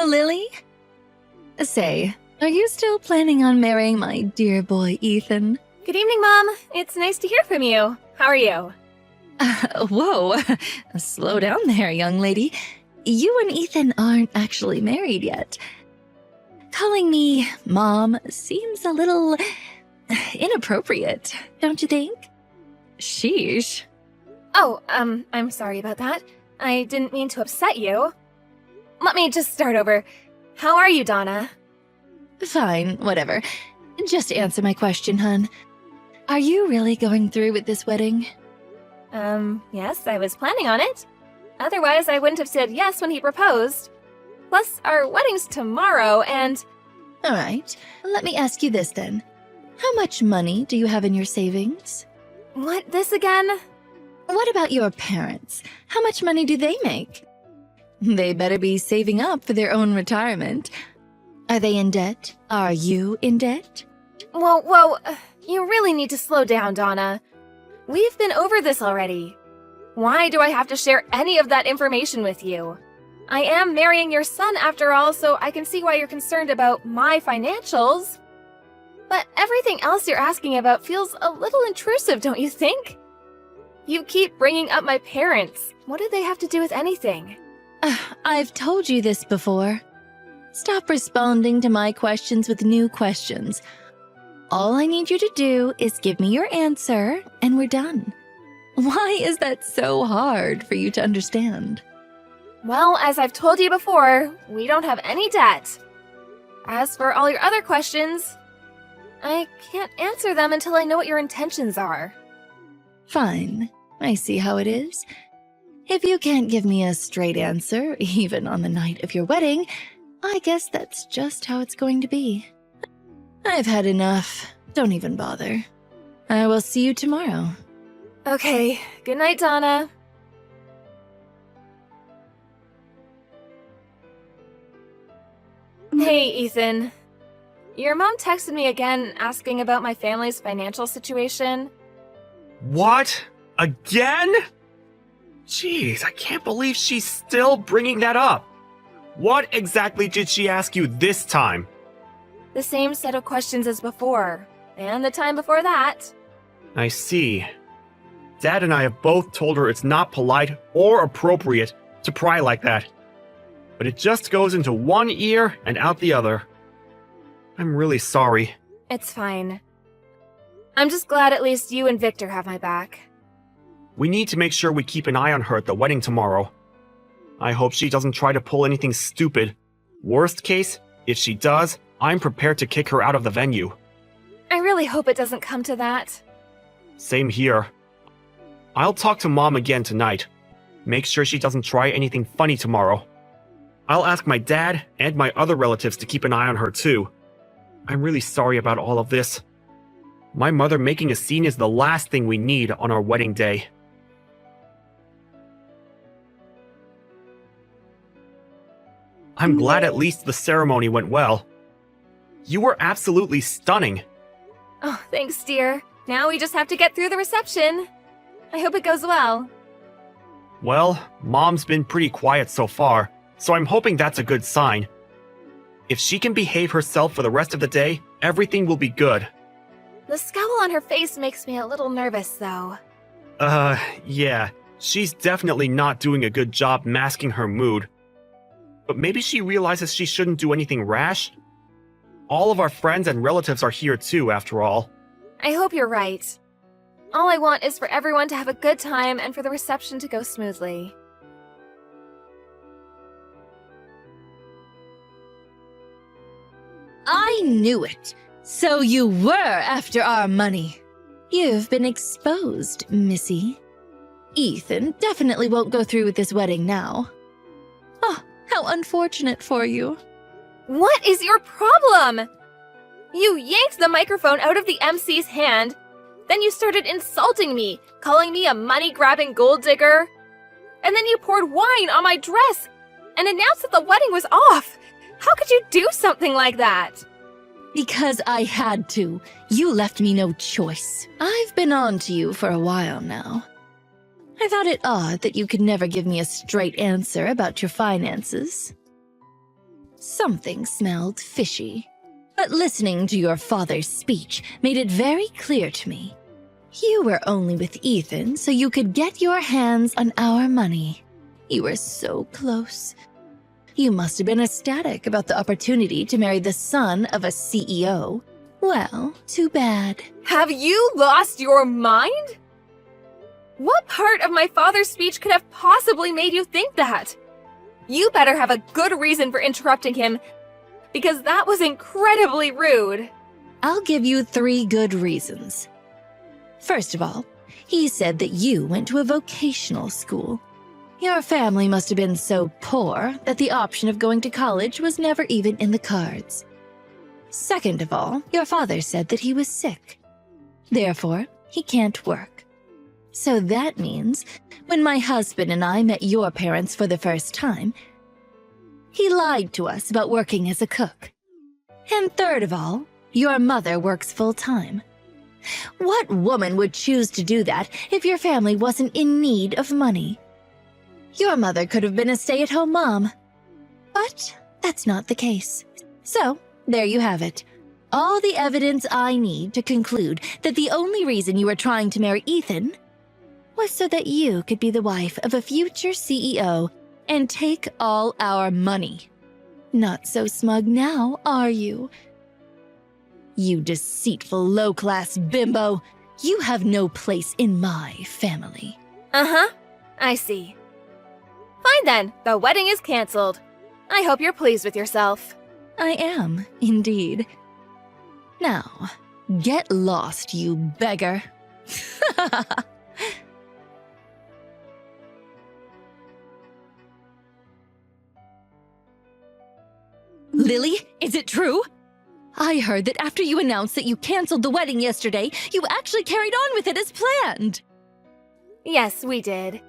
Hello, Lily. Say, are you still planning on marrying my dear boy, Ethan? Good evening, Mom. It's nice to hear from you. How are you? Whoa, slow down there, young lady. You and Ethan aren't actually married yet. Calling me Mom seems a little inappropriate, don't you think? Sheesh. Oh, I'm sorry about that. I didn't mean to upset you. Let me just start over. How are you, Donna? Fine, whatever. Just answer my question, hun. Are you really going through with this wedding? Yes, I was planning on it. Otherwise, I wouldn't have said yes when he proposed. Plus, our wedding's tomorrow, and... All right, let me ask you this then. How much money do you have in your savings? What, this again? What about your parents? How much money do they make? They better be saving up for their own retirement. Are they in debt? Are you in debt? Whoa, you really need to slow down, Donna. We've been over this already. Why do I have to share any of that information with you? I am marrying your son after all, so I can see why you're concerned about my financials. But everything else you're asking about feels a little intrusive, don't you think? You keep bringing up my parents. What do they have to do with anything? I've told you this before. Stop responding to my questions with new questions. All I need you to do is give me your answer, and we're done. Why is that so hard for you to understand? Well, as I've told you before, we don't have any debt. As for all your other questions, I can't answer them until I know what your intentions are. Fine. I see how it is. If you can't give me a straight answer, even on the night of your wedding, I guess that's just how it's going to be. I've had enough. Don't even bother. I will see you tomorrow. Okay, good night, Donna. Hey, Ethan. Your mom texted me again asking about my family's financial situation. What? Again? Jeez, I can't believe she's still bringing that up. What exactly did she ask you this time? The same set of questions as before, and the time before that. I see. Dad and I have both told her it's not polite or appropriate to pry like that. But it just goes into one ear and out the other. I'm really sorry. It's fine. I'm just glad at least you and Victor have my back. We need to make sure we keep an eye on her at the wedding tomorrow. I hope she doesn't try to pull anything stupid. Worst case, if she does, I'm prepared to kick her out of the venue. I really hope it doesn't come to that. Same here. I'll talk to Mom again tonight. Make sure she doesn't try anything funny tomorrow. I'll ask my dad and my other relatives to keep an eye on her too. I'm really sorry about all of this. My mother making a scene is the last thing we need on our wedding day. I'm glad at least the ceremony went well. You were absolutely stunning. Oh, thanks, dear. Now we just have to get through the reception. I hope it goes well. Well, Mom's been pretty quiet so far, so I'm hoping that's a good sign. If she can behave herself for the rest of the day, everything will be good. The scowl on her face makes me a little nervous, though. Yeah. She's definitely not doing a good job masking her mood. But maybe she realizes she shouldn't do anything rash? All of our friends and relatives are here too, after all. I hope you're right. All I want is for everyone to have a good time and for the reception to go smoothly. I knew it. So you were after our money. You've been exposed, Missy. Ethan definitely won't go through with this wedding now. Oh, how unfortunate for you. What is your problem? You yanked the microphone out of the MC's hand, then you started insulting me, calling me a money-grabbing gold digger. And then you poured wine on my dress and announced that the wedding was off. How could you do something like that? Because I had to. You left me no choice. I've been on to you for a while now. I found it odd that you could never give me a straight answer about your finances. Something smelled fishy. But listening to your father's speech made it very clear to me. You were only with Ethan so you could get your hands on our money. You were so close. You must have been ecstatic about the opportunity to marry the son of a CEO. Well, too bad. Have you lost your mind? What part of my father's speech could have possibly made you think that? You better have a good reason for interrupting him, because that was incredibly rude. I'll give you 3 good reasons. First of all, he said that you went to a vocational school. Your family must have been so poor that the option of going to college was never even in the cards. Second of all, your father said that he was sick. Therefore, he can't work. So that means when my husband and I met your parents for the first time, he lied to us about working as a cook. And third of all, your mother works full-time. What woman would choose to do that if your family wasn't in need of money? Your mother could have been a stay-at-home mom. But that's not the case. So, there you have it. All the evidence I need to conclude that the only reason you were trying to marry Ethan was so that you could be the wife of a future CEO and take all our money. Not so smug now, are you? You deceitful low-class bimbo. You have no place in my family. Uh-huh, I see. Fine then, the wedding is canceled. I hope you're pleased with yourself. I am, indeed. Now, get lost, you beggar. Lily, is it true? I heard that after you announced that you canceled the wedding yesterday, you actually carried on with it as planned. Yes, we did.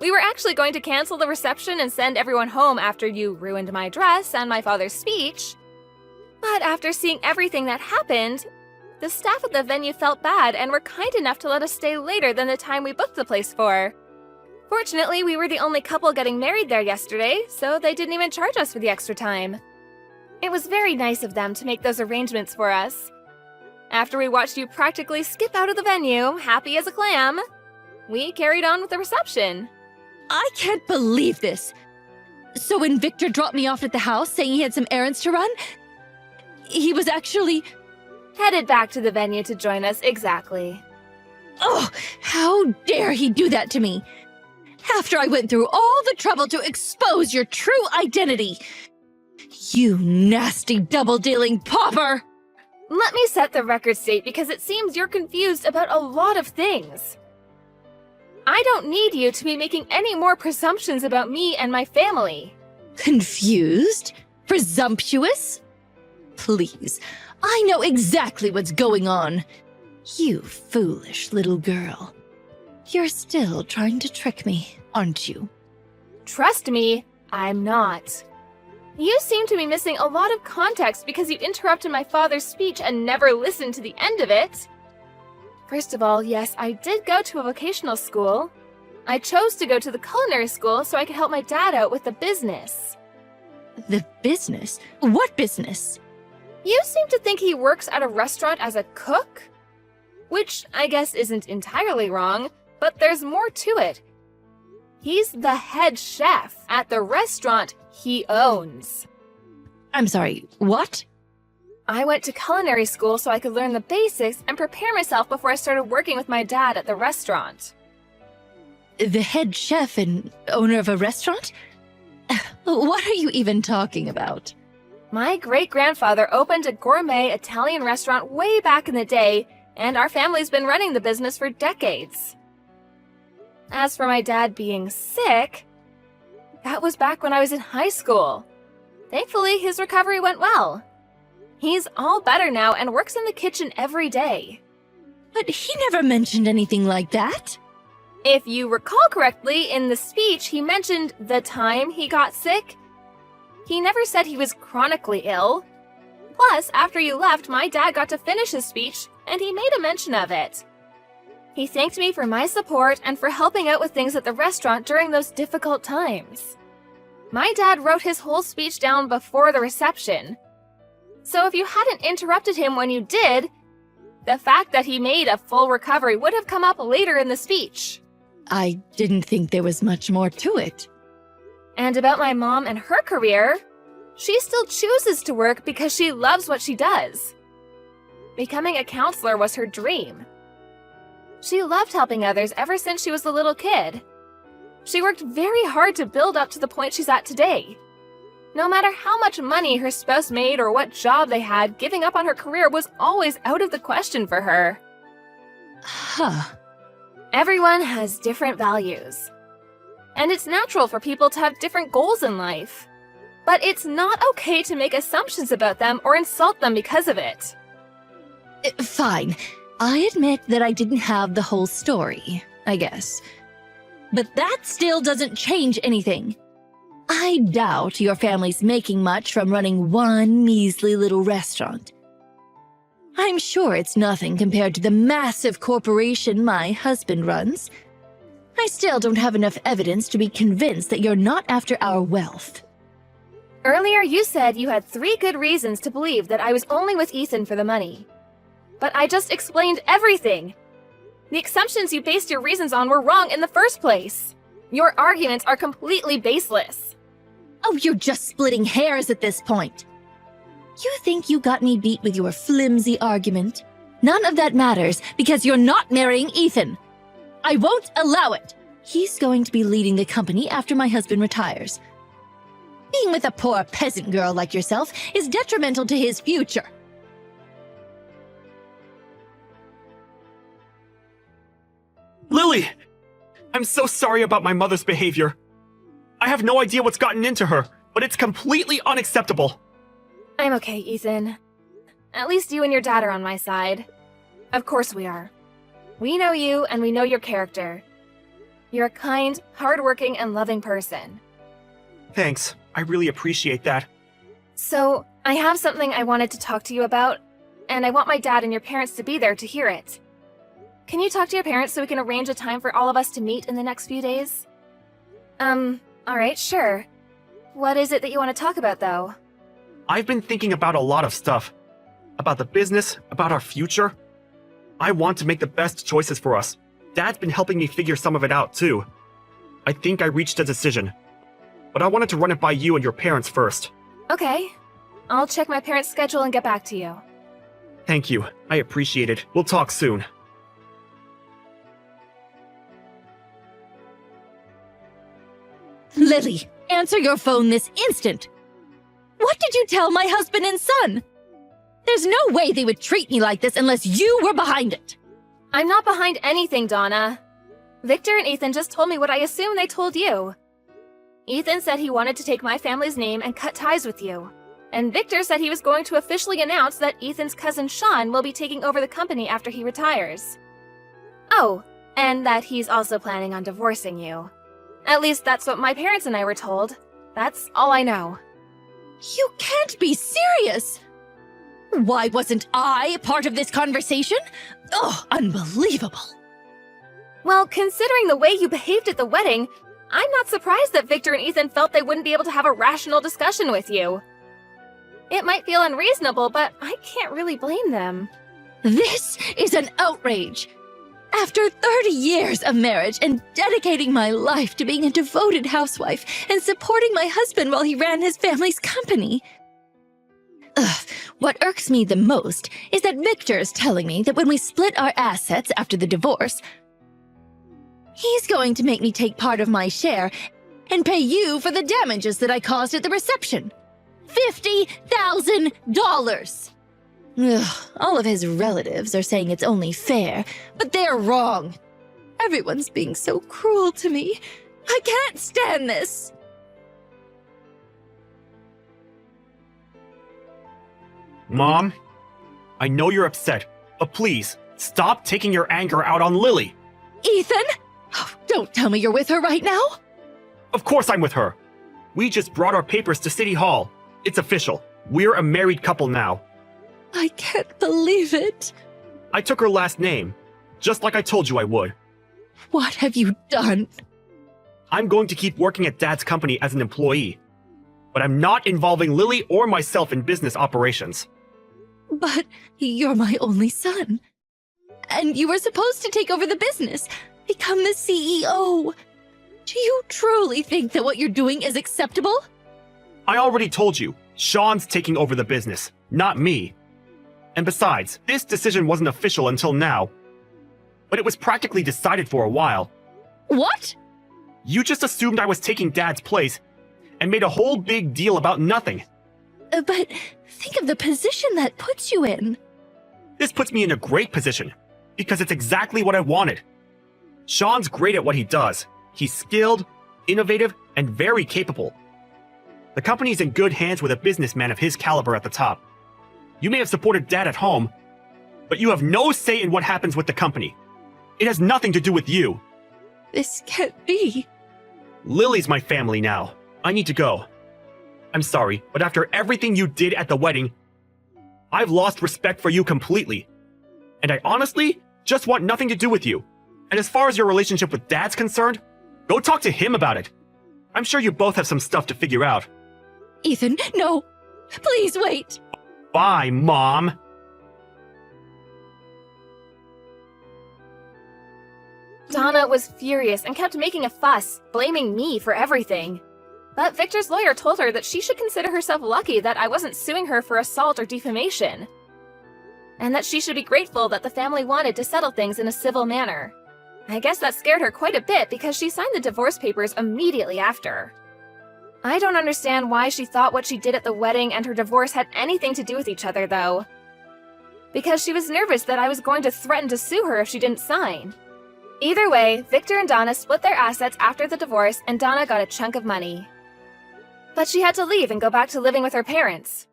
We were actually going to cancel the reception and send everyone home after you ruined my dress and my father's speech. But after seeing everything that happened, the staff at the venue felt bad and were kind enough to let us stay later than the time we booked the place for. Fortunately, we were the only couple getting married there yesterday, so they didn't even charge us for the extra time. It was very nice of them to make those arrangements for us. After we watched you practically skip out of the venue, happy as a clam, we carried on with the reception. I can't believe this. So when Victor dropped me off at the house saying he had some errands to run, he was actually headed back to the venue to join us, exactly. Oh, how dare he do that to me? After I went through all the trouble to expose your true identity. You nasty double-dealing pauper! Let me set the record straight because it seems you're confused about a lot of things. I don't need you to be making any more presumptions about me and my family. Confused? Presumptuous? Please, I know exactly what's going on. You foolish little girl. You're still trying to trick me, aren't you? Trust me, I'm not. You seem to be missing a lot of context because you interrupted my father's speech and never listened to the end of it. First of all, yes, I did go to a vocational school. I chose to go to the culinary school so I could help my dad out with the business. The business? What business? You seem to think he works at a restaurant as a cook? Which I guess isn't entirely wrong, but there's more to it. He's the head chef at the restaurant he owns. I'm sorry, what? I went to culinary school so I could learn the basics and prepare myself before I started working with my dad at the restaurant. The head chef and owner of a restaurant? What are you even talking about? My great-grandfather opened a gourmet Italian restaurant way back in the day, and our family's been running the business for decades. As for my dad being sick, that was back when I was in high school. Thankfully, his recovery went well. He's all better now and works in the kitchen every day. But he never mentioned anything like that. If you recall correctly, in the speech, he mentioned the time he got sick. He never said he was chronically ill. Plus, after you left, my dad got to finish his speech, and he made a mention of it. He thanked me for my support and for helping out with things at the restaurant during those difficult times. My dad wrote his whole speech down before the reception. So if you hadn't interrupted him when you did, the fact that he made a full recovery would have come up later in the speech. I didn't think there was much more to it. And about my mom and her career, she still chooses to work because she loves what she does. Becoming a counselor was her dream. She loved helping others ever since she was a little kid. She worked very hard to build up to the point she's at today. No matter how much money her spouse made or what job they had, giving up on her career was always out of the question for her. Huh. Everyone has different values. And it's natural for people to have different goals in life. But it's not okay to make assumptions about them or insult them because of it. Fine. I admit that I didn't have the whole story, I guess. But that still doesn't change anything. I doubt your family's making much from running one measly little restaurant. I'm sure it's nothing compared to the massive corporation my husband runs. I still don't have enough evidence to be convinced that you're not after our wealth. Earlier you said you had 3 good reasons to believe that I was only with Ethan for the money. But I just explained everything. The assumptions you based your reasons on were wrong in the first place. Your arguments are completely baseless. Oh, you're just splitting hairs at this point. You think you got me beat with your flimsy argument? None of that matters because you're not marrying Ethan. I won't allow it. He's going to be leading the company after my husband retires. Being with a poor peasant girl like yourself is detrimental to his future. Lily! I'm so sorry about my mother's behavior. I have no idea what's gotten into her, but it's completely unacceptable. I'm okay, Ethan. At least you and your dad are on my side. Of course we are. We know you and we know your character. You're a kind, hardworking, and loving person. Thanks. I really appreciate that. So, I have something I wanted to talk to you about, and I want my dad and your parents to be there to hear it. Can you talk to your parents so we can arrange a time for all of us to meet in the next few days? Alright, sure. What is it that you want to talk about, though? I've been thinking about a lot of stuff. About the business, about our future. I want to make the best choices for us. Dad's been helping me figure some of it out, too. I think I reached a decision. But I wanted to run it by you and your parents first. Okay. I'll check my parents' schedule and get back to you. Thank you. I appreciate it. We'll talk soon. Lily, answer your phone this instant. What did you tell my husband and son? There's no way they would treat me like this unless you were behind it. I'm not behind anything, Donna. Victor and Ethan just told me what I assume they told you. Ethan said he wanted to take my family's name and cut ties with you. And Victor said he was going to officially announce that Ethan's cousin Sean will be taking over the company after he retires. Oh, and that he's also planning on divorcing you. At least that's what my parents and I were told. That's all I know. You can't be serious! Why wasn't I part of this conversation? Oh, unbelievable. Well, considering the way you behaved at the wedding, I'm not surprised that Victor and Ethan felt they wouldn't be able to have a rational discussion with you. It might feel unreasonable, but I can't really blame them. This is an outrage. After 30 years of marriage and dedicating my life to being a devoted housewife and supporting my husband while he ran his family's company. What irks me the most is that Victor's telling me that when we split our assets after the divorce, he's going to make me take part of my share and pay you for the damages that I caused at the reception. $50,000! All of his relatives are saying it's only fair, but they're wrong. Everyone's being so cruel to me. I can't stand this. Mom, I know you're upset, but please, stop taking your anger out on Lily. Ethan? Oh, don't tell me you're with her right now. Of course I'm with her. We just brought our papers to City Hall. It's official. We're a married couple now. I can't believe it. I took her last name, just like I told you I would. What have you done? I'm going to keep working at Dad's company as an employee, but I'm not involving Lily or myself in business operations. But you're my only son. And you were supposed to take over the business, become the CEO. Do you truly think that what you're doing is acceptable? I already told you, Sean's taking over the business, not me. And besides, this decision wasn't official until now. But it was practically decided for a while. What? You just assumed I was taking Dad's place and made a whole big deal about nothing. But think of the position that puts you in. This puts me in a great position, because it's exactly what I wanted. Sean's great at what he does. He's skilled, innovative, and very capable. The company's in good hands with a businessman of his caliber at the top. You may have supported Dad at home, but you have no say in what happens with the company. It has nothing to do with you. This can't be. Lily's my family now. I need to go. I'm sorry, but after everything you did at the wedding, I've lost respect for you completely. And I honestly just want nothing to do with you. And as far as your relationship with Dad's concerned, go talk to him about it. I'm sure you both have some stuff to figure out. Ethan, no. Please wait. Bye, Mom. Donna was furious and kept making a fuss, blaming me for everything. But Victor's lawyer told her that she should consider herself lucky that I wasn't suing her for assault or defamation, and that she should be grateful that the family wanted to settle things in a civil manner. I guess that scared her quite a bit because she signed the divorce papers immediately after. I don't understand why she thought what she did at the wedding and her divorce had anything to do with each other, though. Because she was nervous that I was going to threaten to sue her if she didn't sign. Either way, Victor and Donna split their assets after the divorce, and Donna got a chunk of money. But she had to leave and go back to living with her parents.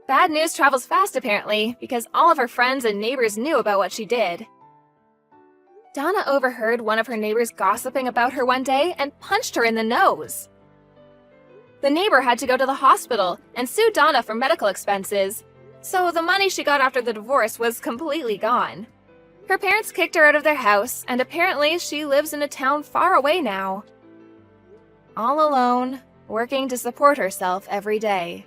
Bad news travels fast, apparently, because all of her friends and neighbors knew about what she did. Donna overheard one of her neighbors gossiping about her one day and punched her in the nose. The neighbor had to go to the hospital and sue Donna for medical expenses, so the money she got after the divorce was completely gone. Her parents kicked her out of their house, and apparently she lives in a town far away now. All alone, working to support herself every day.